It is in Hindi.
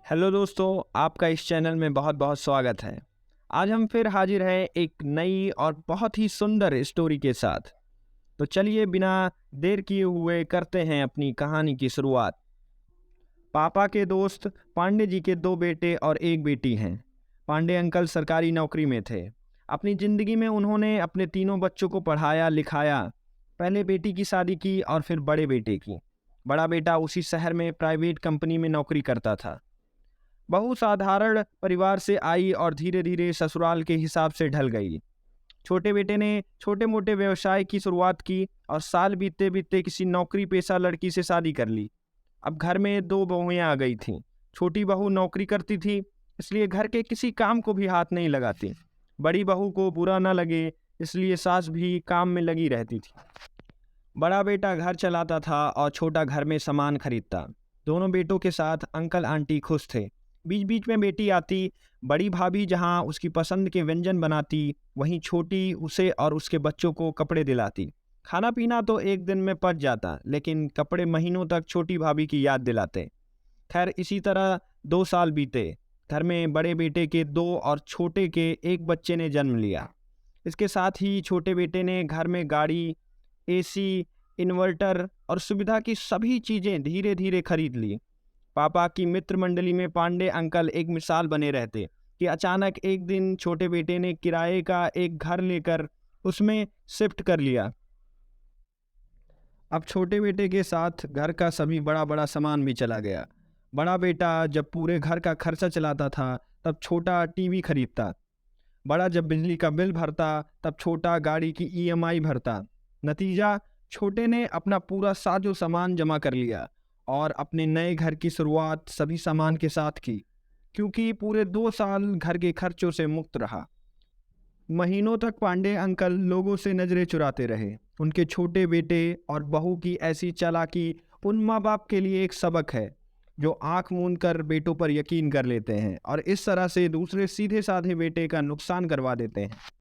हेलो दोस्तों, आपका इस चैनल में बहुत बहुत स्वागत है। आज हम फिर हाजिर हैं एक नई और बहुत ही सुंदर स्टोरी के साथ। तो चलिए बिना देर किए हुए करते हैं अपनी कहानी की शुरुआत। पापा के दोस्त पांडे जी के दो बेटे और एक बेटी हैं। पांडे अंकल सरकारी नौकरी में थे। अपनी ज़िंदगी में उन्होंने अपने तीनों बच्चों को पढ़ाया लिखाया। पहले बेटी की शादी की और फिर बड़े बेटे की। बड़ा बेटा उसी शहर में प्राइवेट कंपनी में नौकरी करता था। बहू साधारण परिवार से आई और धीरे धीरे ससुराल के हिसाब से ढल गई। छोटे बेटे ने छोटे मोटे व्यवसाय की शुरुआत की और साल बीतते बीतते किसी नौकरी पेशा लड़की से शादी कर ली। अब घर में दो बहुएं आ गई थीं। छोटी बहू नौकरी करती थी, इसलिए घर के किसी काम को भी हाथ नहीं लगाती। बड़ी बहू को बुरा न लगे, इसलिए सास भी काम में लगी रहती थी। बड़ा बेटा घर चलाता था और छोटा घर में सामान खरीदता। दोनों बेटों के साथ अंकल आंटी खुश थे। बीच बीच में बेटी आती। बड़ी भाभी जहाँ उसकी पसंद के व्यंजन बनाती, वहीं छोटी उसे और उसके बच्चों को कपड़े दिलाती। खाना पीना तो एक दिन में पच जाता, लेकिन कपड़े महीनों तक छोटी भाभी की याद दिलाते। खैर इसी तरह 2 साल बीते। घर में बड़े बेटे के दो और छोटे के एक बच्चे ने जन्म लिया। इसके साथ ही छोटे बेटे ने घर में गाड़ी, एसी, इन्वर्टर और सुविधा की सभी चीज़ें धीरे धीरे खरीद ली। पापा की मित्र मंडली में पांडे अंकल एक मिसाल बने रहते कि अचानक एक दिन छोटे बेटे ने किराए का एक घर लेकर उसमें शिफ्ट कर लिया। अब छोटे बेटे के साथ घर का सभी बड़ा बड़ा सामान भी चला गया। बड़ा बेटा जब पूरे घर का खर्चा चलाता था, तब छोटा टीवी खरीदता। बड़ा जब बिजली का बिल भरता, तब छोटा गाड़ी की ईएमआई भरता। नतीजा, छोटे ने अपना पूरा साजो सामान जमा कर लिया और अपने नए घर की शुरुआत सभी सामान के साथ की, क्योंकि पूरे 2 साल घर के खर्चों से मुक्त रहा। महीनों तक पांडे अंकल लोगों से नजरें चुराते रहे। उनके छोटे बेटे और बहू की ऐसी चालाकी उन माँ बाप के लिए एक सबक है, जो आंख मूंद कर बेटों पर यकीन कर लेते हैं और इस तरह से दूसरे सीधे साधे बेटे का नुकसान करवा देते हैं।